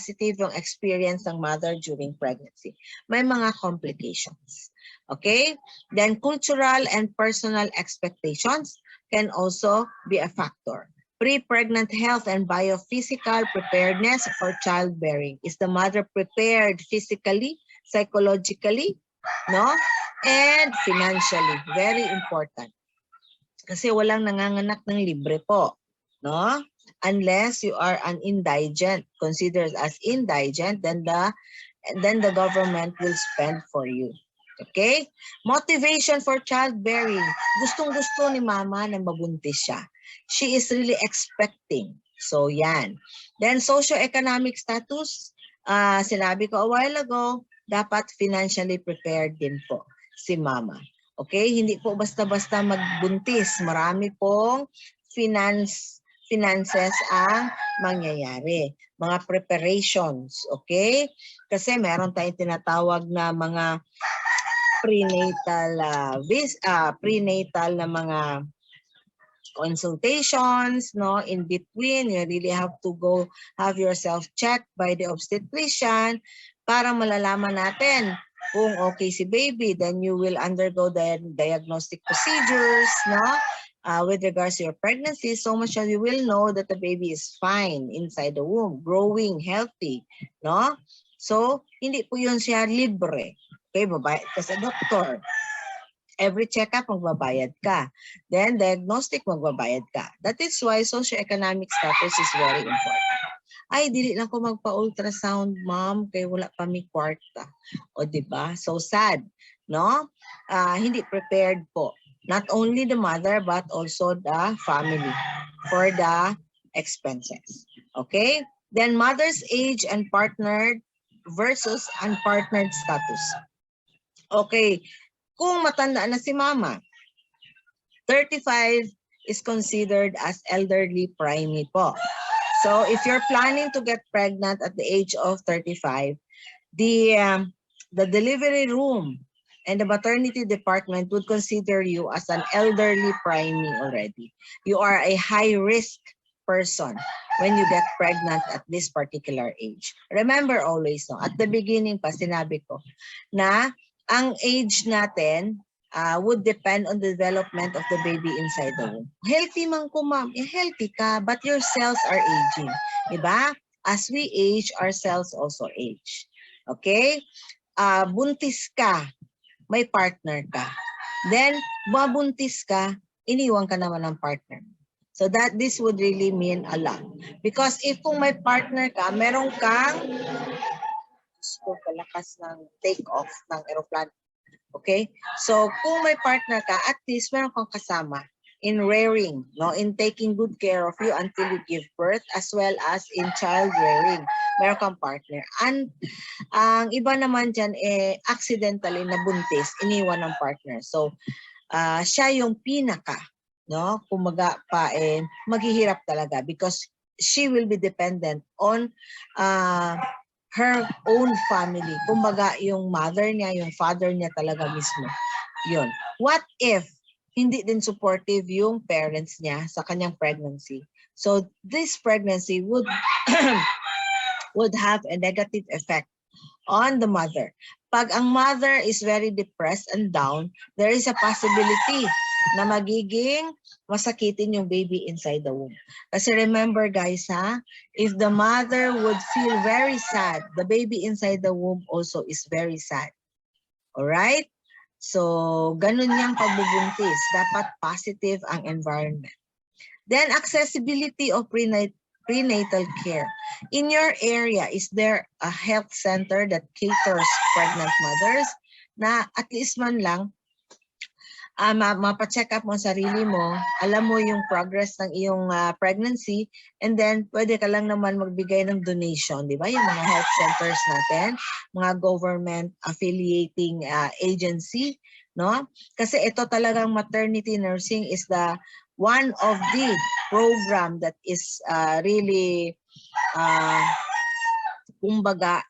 positive yung experience ng mother during pregnancy. May mga complications. Okay? Then cultural and personal expectations can also be a factor. Pre-pregnant health and biophysical preparedness for childbearing. Is the mother prepared physically, psychologically, no? And financially. Very important. Kasi walang nanganganak ng libre po, no? Unless you are an indigent, considered as indigent, then the government will spend for you. Okay? Motivation for childbearing. Gustong-gusto ni mama na mabuntis siya. She is really expecting. So, yan. Then, socioeconomic status. Sinabi ko a while ago, dapat financially prepared din po si mama. Okay? Hindi po basta-basta magbuntis. Marami pong finances ang mangyayari. Mga preparations. Okay? Kasi meron tayong tinatawag na mga prenatal na mga consultations, no? In between, you really have to go have yourself checked by the obstetrician para malalaman natin kung okay si baby. Then you will undergo the diagnostic procedures, no? With regards to your pregnancy, so much that you will know that the baby is fine inside the womb, growing, healthy, no? So, hindi po yun siya libre. Okay, babayad ka sa doktor. Every checkup, magbabayad ka. Then, diagnostic, magbabayad ka. That is why socioeconomic status is very important. Ay, dili lang ko magpa-ultrasound, ma'am, kaya wala pa may kwarta. O, diba? So sad, no? Hindi prepared po. Not only the mother, but also the family for the expenses. Okay? Then, mother's age and partnered versus unpartnered status. Okay. Kung matanda na si mama, 35 is considered as elderly preemie po. So if you're planning to get pregnant at the age of 35, the delivery room and the maternity department would consider you as an elderly preemie already. You are a high-risk person when you get pregnant at this particular age. Remember always, no, at the beginning pa sinabi ko na ang age natin would depend on the development of the baby inside the womb. Healthy man ko, ma'am. Healthy ka, but your cells are aging. Diba? As we age, our cells also age. Okay? Buntis ka, may partner ka. Then, mabuntis ka, iniwan ka naman ng partner. So that this would really mean a lot. Because if kung may partner ka, meron kang kalakas ng take-off ng aeroplano. Okay? So, kung may partner ka, at least meron kang kasama in rearing, no? In taking good care of you until you give birth, as well as in child rearing. Meron kang partner. And ang iba naman dyan, accidentally nabuntis, iniwan ng partner. So, siya yung pinaka, no? Kumaga pa, maghihirap talaga because she will be dependent on her own family. Kumbaga, yung mother niya, yung father niya talaga mismo. Yun. What if hindi din supportive yung parents niya sa kanyang pregnancy? So, this pregnancy would would have a negative effect on the mother. Pag ang mother is very depressed and down, there is a possibility na magiging masakitin yung baby inside the womb. Kasi remember guys if the mother would feel very sad, the baby inside the womb also is very sad. Alright? So, ganun yung pagbubuntis. Dapat positive ang environment. Then, accessibility of prenatal care. In your area, is there a health center that caters pregnant mothers na at least man lang mapacheck up mo sarili mo, alam mo yung progress ng iyong pregnancy, and then pwede ka lang naman magbigay ng donation, di ba? Yung mga health centers natin, mga government affiliating agency, no? Kasi ito talagang maternity nursing is the one of the program that is really kumbaga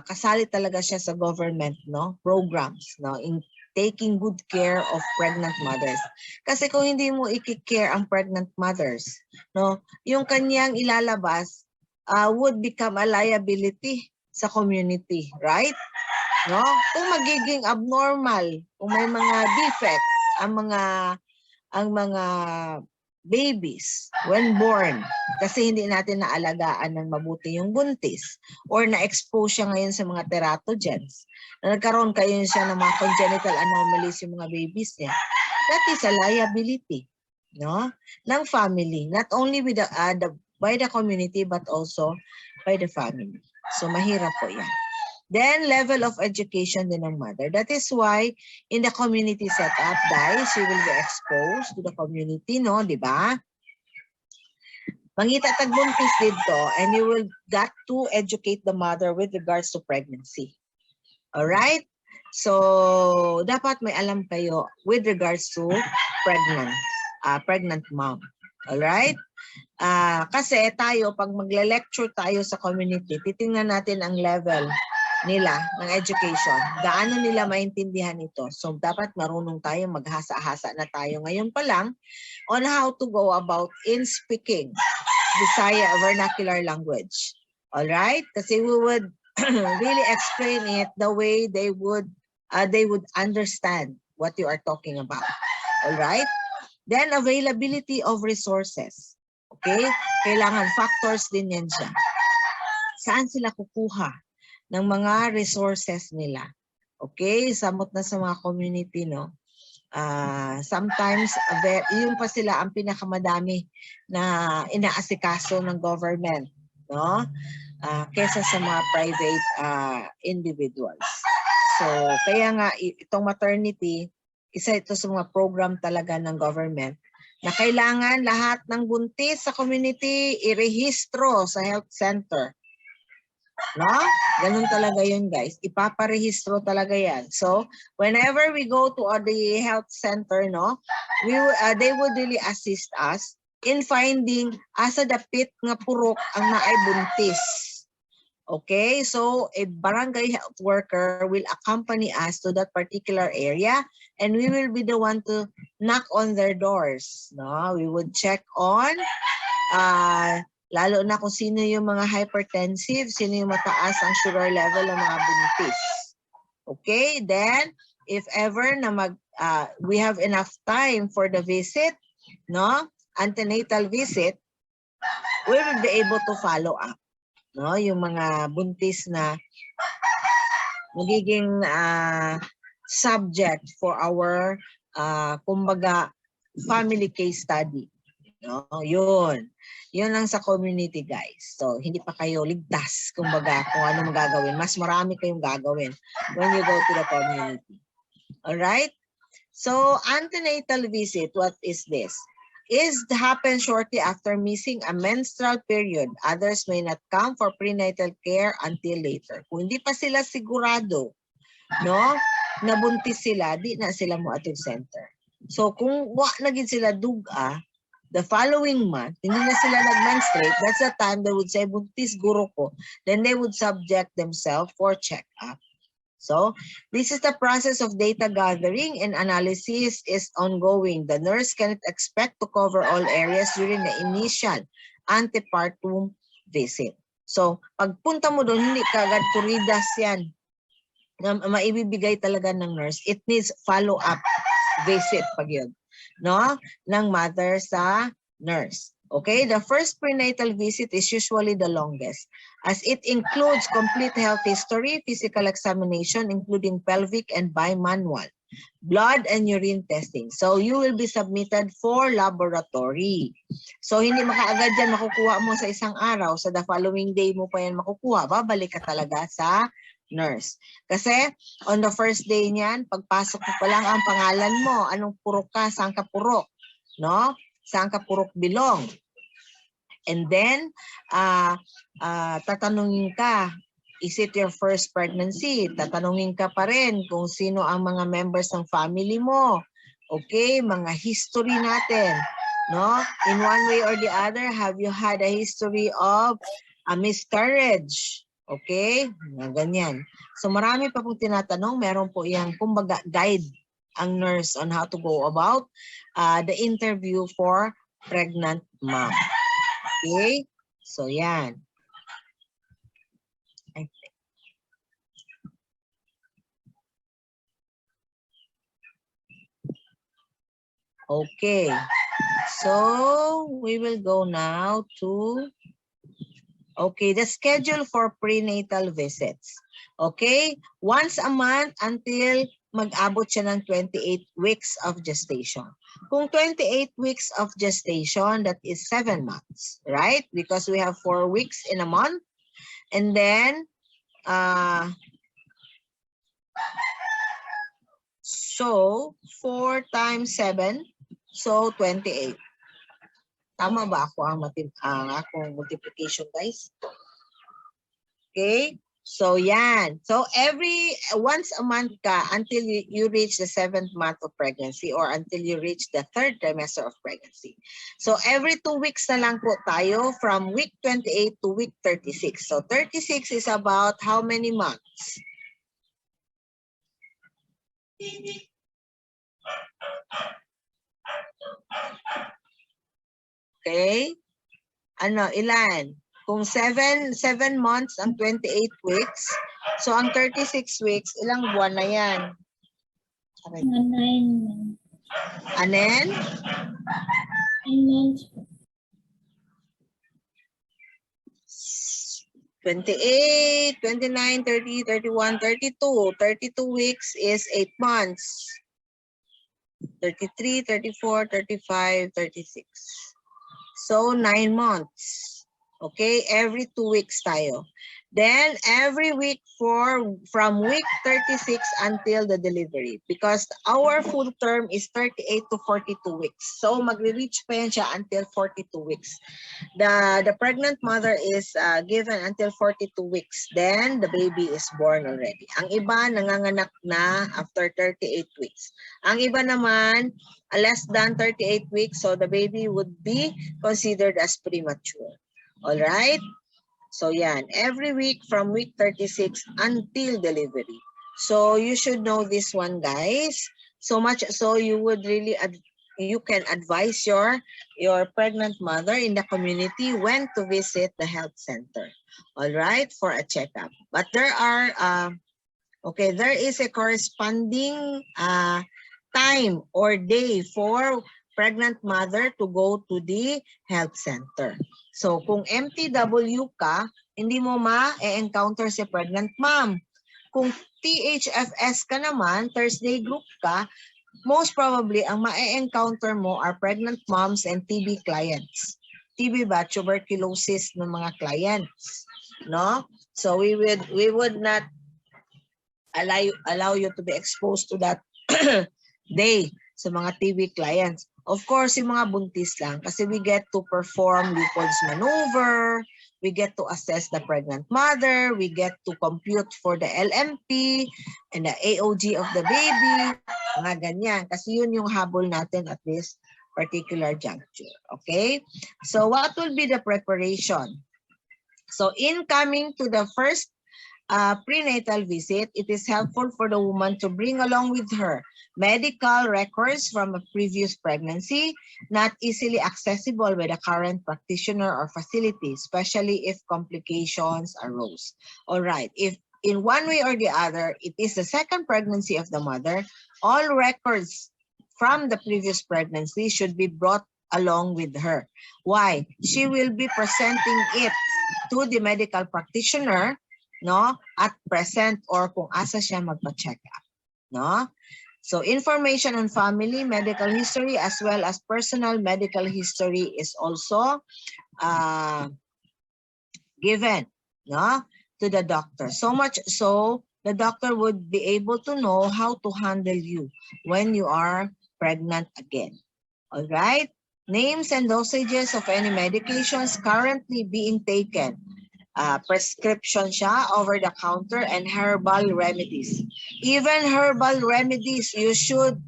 kasali talaga siya sa government, no? Programs, no? In taking good care of pregnant mothers. Kasi kung hindi mo i-care ang pregnant mothers, no, yung kanyang ilalabas, would become a liability sa community, right? No? Kung magiging abnormal, kung may mga defect ang mga babies when born kasi hindi natin naalagaan ng mabuti yung buntis or na-expose siya ngayon sa mga teratogens, na nagkaroon kayo siya ng mga congenital anomalies yung mga babies niya, that is a liability, no, ng family, not only with by the community but also by the family. So mahirap po yan. Then, level of education din ng mother. That is why, in the community setup, guys, you will be exposed to the community, no? Di ba? Mangita tagbuntis dito, and you will got to educate the mother with regards to pregnancy. Alright? So, dapat may alam kayo with regards to pregnant mom. Alright? Kasi tayo, pag magle-lecture tayo sa community, titingnan natin ang level nila ng education. Gaano nila maintindihan ito. So, dapat marunong tayo, maghasa-hasa na tayo ngayon pa lang on how to go about in speaking Bisaya vernacular language. Alright? Kasi we would really explain it the way they would understand what you are talking about. Alright? Then, availability of resources. Okay? Kailangan factors din yan siya. Saan sila kukuha ng mga resources nila? Okay? Samot na sa mga community, no? Sometimes, yung pa sila ang pinakamadami na inaasikaso ng government, no? Kesa sa mga private individuals. So, kaya nga, itong maternity, isa ito sa mga program talaga ng government na kailangan lahat ng buntis sa community irehistro sa health center. No? Ganun talaga yun, guys. Ipaparehistro talaga yan. So, whenever we go to the health center, no, they would really assist us in finding asa dapit nga purok ang naay buntis. Okay? So, a barangay health worker will accompany us to that particular area and we will be the one to knock on their doors. No? We would check on lalo na kung sino yung mga hypertensive, sino yung mataas ang sugar level ng mga buntis. Okay? Then, if ever na we have enough time for the visit, no? Antenatal visit, we will be able to follow up. No? Yung mga buntis na magiging subject for our, kumbaga, family case study. No? Yun. Yun lang sa community, guys. So, hindi pa kayo ligtas, kumbaga, kung ano magagawin. Mas marami kayong gagawin when you go to the community. Alright? So, antenatal visit, what is this? Happens shortly after missing a menstrual period. Others may not come for prenatal care until later. Kung hindi pa sila sigurado, no, nabuntis sila, di na sila mo atong center. So, kung naging sila duga, the following month, hindi na sila nag-menstruate, that's the time they would say, buntis guro ko. Then they would subject themselves for check-up. So, this is the process of data gathering and analysis is ongoing. The nurse cannot expect to cover all areas during the initial antepartum visit. So, pagpunta mo doon, hindi kagad kuridas yan na maibibigay talaga ng nurse. It needs follow-up visit pag yun. No, ng mother sa nurse. Okay, the first prenatal visit is usually the longest as it includes complete health history, physical examination, including pelvic and bimanual, blood and urine testing. So you will be submitted for laboratory. So hindi makaagad yan makukuha mo sa isang araw. Sa the following day mo pa yan makukuha. Babalik ka talaga sa nurse. Kasi on the first day niyan, pagpasok mo pa lang ang pangalan mo, anong purok ka, saan ka purok, no? Saan ka purok bilong. And then, tatanungin ka, is it your first pregnancy? Tatanungin ka pa rin kung sino ang mga members ng family mo. Okay, mga history natin, no? In one way or the other, have you had a history of a miscarriage? Okay? Ganyan. So marami pa pong tinatanong. Meron po yung kumbaga guide ang nurse on how to go about the interview for pregnant mom. Okay? So yan. I think. Okay, so we will go now to, okay, the schedule for prenatal visits. Okay, once a month until mag-abot siya ng 28 weeks of gestation. Kung 28 weeks of gestation, that is 7 months, right? Because we have 4 weeks in a month. And then, so 4 times 7, so 28. Tama ba ako ang akong multiplication, guys? Okay? So yan. So once a month ka until you reach the 7th month of pregnancy or until you reach the 3rd trimester of pregnancy. So every 2 weeks na lang po tayo from week 28 to week 36. So 36 is about how many months? Okay? Ano, ilan? Kung 7 months ang 28 weeks, so ang 36 weeks, ilang buwan na yan? 9 months. Anen? 9 months. 28, 29, 30, 31, 32. 32 weeks is 8 months. 33, 34, 35, 36. So, 9 months. Okay? Every 2 weeks tayo. Then, every week from week 36 until the delivery. Because our full term is 38 to 42 weeks. So, magre-reach pa yan siya until 42 weeks. The pregnant mother is given until 42 weeks. Then, the baby is born already. Ang iba, nanganganak na after 38 weeks. Ang iba naman, less than 38 weeks, so the baby would be considered as premature. All right? So yan, every week from week 36 until delivery. So you should know this one, guys. So much so you would really you can advise your pregnant mother in the community when to visit the health center. All right, for a checkup. But there are okay, there is a corresponding time or day for pregnant mother to go to the health center. So, kung MTW ka, hindi mo ma-encounter si pregnant mom. Kung THFS ka naman, Thursday group ka, most probably, ang ma-encounter mo are pregnant moms and TB clients. TB ba? Tuberculosis ng mga clients. No? So, we would not allow you to be exposed to that day sa mga TB clients. Of course, yung mga buntis lang kasi we get to perform Leopold's maneuver, we get to assess the pregnant mother, we get to compute for the LMP and the AOG of the baby, mga ganyan. Kasi yun yung habol natin at this particular juncture. Okay? So what will be the preparation? So in coming to the first prenatal visit, it is helpful for the woman to bring along with her medical records from a previous pregnancy, not easily accessible by the current practitioner or facility, especially if complications arose. All right, if in one way or the other, it is the second pregnancy of the mother, all records from the previous pregnancy should be brought along with her. Why? She will be presenting it to the medical practitioner, no, at present or kung asa siya magpa-check up, no? So information on family medical history as well as personal medical history is also given, no, to the doctor. So much so the doctor would be able to know how to handle you when you are pregnant again. All right? Names and dosages of any medications currently being taken. Prescription siya, over the counter, and herbal remedies. Even herbal remedies, you should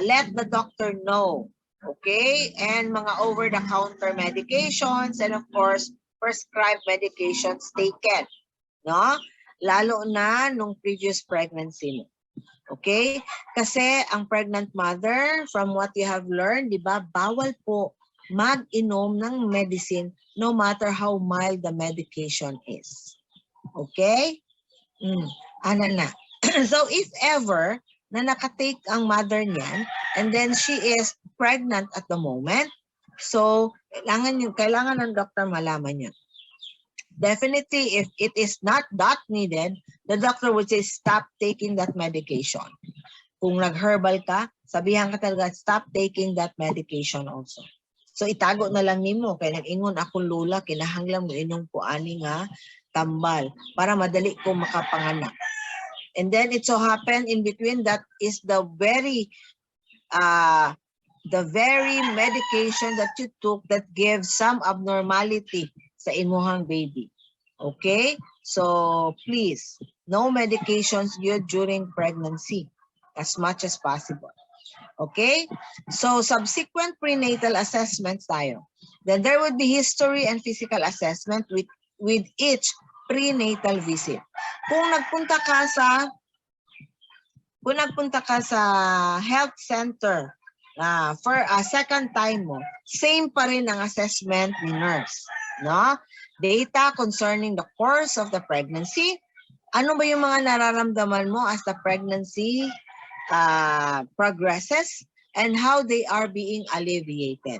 let the doctor know. Okay? And mga over the counter medications and of course, prescribed medications taken. No? Lalo na nung previous pregnancy mo. Okay? Kasi ang pregnant mother, from what you have learned, di ba, bawal po mag-inom ng medicine no matter how mild the medication is. Okay? Ano na. So if ever na nakatake ang mother niyan and then she is pregnant at the moment, so kailangan ng doctor malaman yun. Definitely, if it is not that needed, the doctor would say, stop taking that medication. Kung nag-herbal ka, sabihan ka talaga, stop taking that medication also. So, itago na lang nimo kay nag-ingon akong lula, kinahanglan mo inom ko ani nga tambal para madali ko makapanganak. And then, it so happened in between that is the very medication that you took that gives some abnormality sa imuhang baby. Okay? So, please, no medications used during pregnancy as much as possible. Okay? So, subsequent prenatal assessments tayo. Then there would be history and physical assessment with each prenatal visit. Kung nagpunta ka sa health center for a second time mo, same pa rin ang assessment ni nurse. No? Data concerning the course of the pregnancy. Ano ba yung mga nararamdaman mo as the pregnancy progresses and how they are being alleviated.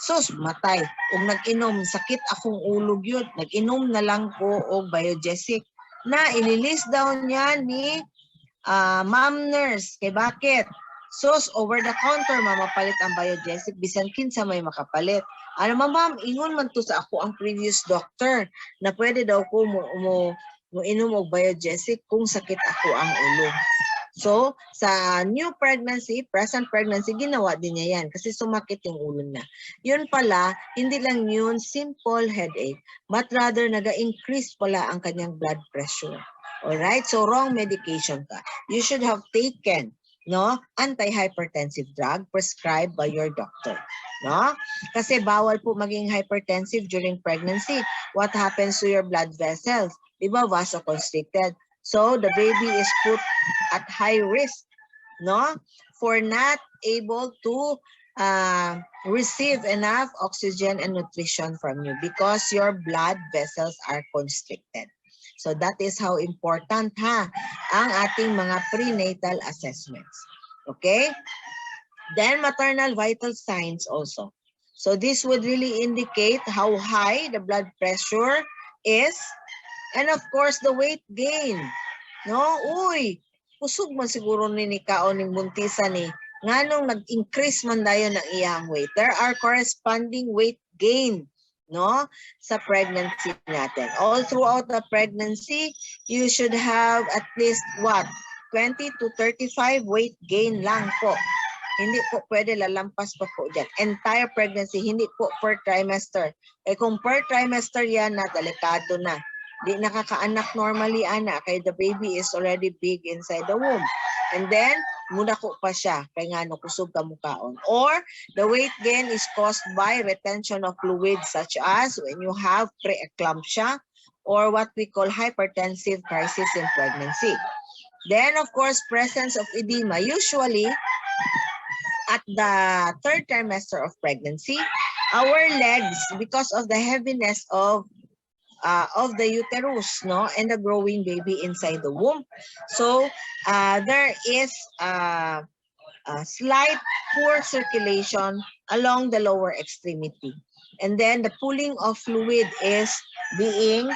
Sus, matay. Kung nag-inom, sakit akong ulog yun. Nag-inom na lang ko og Biogesic na ililis daw niya ni ma'am nurse. Kay bakit? Sus, over the counter, mamapalit ang Biogesic. Bisan kinsa may makapalit. Ano ma'am, ingon man to sa ako ang previous doctor na pwede daw ko mo inom og Biogesic kung sakit ako ang ulo. So, sa new pregnancy, present pregnancy, ginawa din niya yan kasi sumakit yung ulo niya. Yun pala, hindi lang yun simple headache, but rather naga-increase pala ang kanyang blood pressure. Alright? So, wrong medication ka. You should have taken anti-hypertensive drug prescribed by your doctor. No? Kasi bawal po maging hypertensive during pregnancy. What happens to your blood vessels? Diba, vasoconstricted. So, the baby is put at high risk, no, for not able to receive enough oxygen and nutrition from you because your blood vessels are constricted. So, that is how important, ang ating mga prenatal assessments. Okay? Then, maternal vital signs also. So, this would really indicate how high the blood pressure is. And of course, the weight gain. No? Uy, kusog man siguro ni kaon ning buntisa ni. Nganong nag-increase man dayon ng iyang weight. There are corresponding weight gain, no, sa pregnancy natin. All throughout the pregnancy, you should have at least what? 20 to 35 weight gain lang po. Hindi po pwede lalampas pa po dyan. Entire pregnancy, hindi po per trimester. Eh kung per trimester yan na, delikado na. Di nakakaanak normally, anak, kaya the baby is already big inside the womb. And then, muna ko pa siya, kaya nga no, kusog ka mukhaon. Or, the weight gain is caused by retention of fluids such as when you have preeclampsia or what we call hypertensive crisis in pregnancy. Then, of course, presence of edema. Usually, at the third trimester of pregnancy, our legs, because of the heaviness of the uterus, no, and the growing baby inside the womb. So, there is a slight poor circulation along the lower extremity. And then the pooling of fluid is being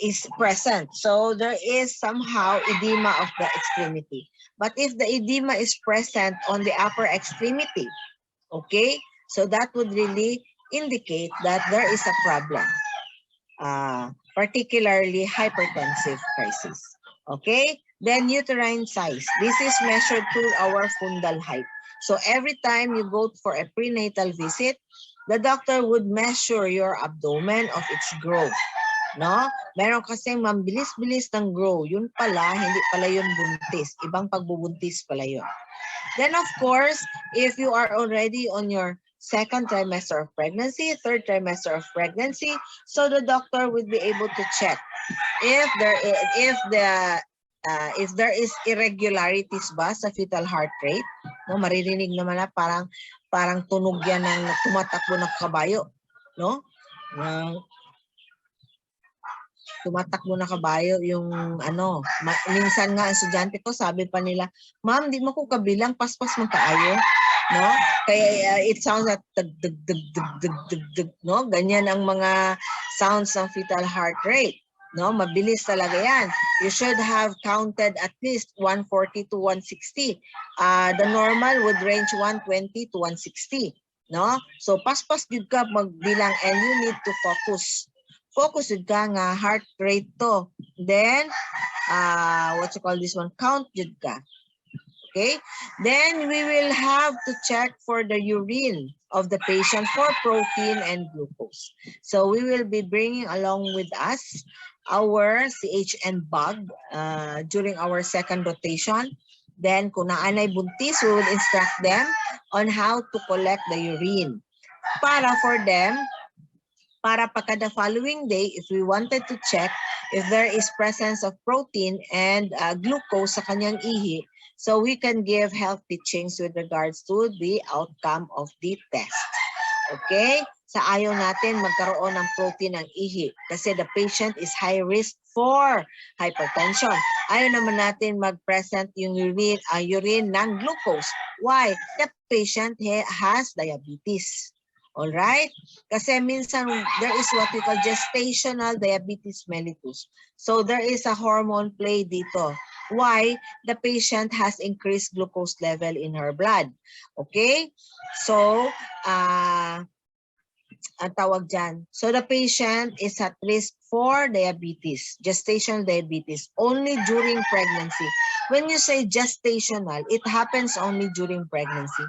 is present. So, there is somehow edema of the extremity. But if the edema is present on the upper extremity, okay, so that would really indicate that there is a problem, particularly hypertensive crisis. Okay? Then uterine size. This is measured through our fundal height. So every time you go for a prenatal visit, the doctor would measure your abdomen of its growth. No? Meron kasi mambilis-bilis ng grow. Yun pala, hindi pala yun buntis. Ibang pagbubuntis pala yun. Then of course, if you are already on your second trimester of pregnancy, third trimester of pregnancy, so the doctor would be able to check if there is irregularities ba sa fetal heart rate. No, maririnig naman na parang parang tunog yan ng tumatakbo ng kabayo, no? Tumatakbo na kabayo yung ano, minsan nga ang estudyante ko sabi pa nila, ma'am, di mo ko kabilang, paspas mo kaayo, no? Kaya it sounds like tug, dug, dug, dug, dug, dug, dug, no? Ganyan ang mga sounds ng fetal heart rate, no? Mabilis talaga yan. You should have counted at least 140 to 160. The normal would range 120 to 160, no? So paspas jud ka magbilang and you need to focus. Focus jud ka nga heart rate to. Then, what you call this one? Count jud ka. Okay? Then, we will have to check for the urine of the patient for protein and glucose. So, we will be bringing along with us our CHN bag during our second rotation. Then, kung naanay buntis, we will instruct them on how to collect the urine. Para for them, para pagka the following day, if we wanted to check if there is presence of protein and glucose sa kanyang ihi, so we can give health teachings with regards to the outcome of the test. Okay? Sa ayaw natin magkaroon ng protein ng ihi kasi the patient is high risk for hypertension. Ayaw naman natin mag-present yung urine ng glucose. Why? The patient has diabetes. Alright? Kasi minsan there is what we call gestational diabetes mellitus. So there is a hormone play dito. Why? The patient has increased glucose level in her blood. Okay? So, ang tawag dyan. So the patient is at risk for diabetes, gestational diabetes, only during pregnancy. When you say gestational, it happens only during pregnancy.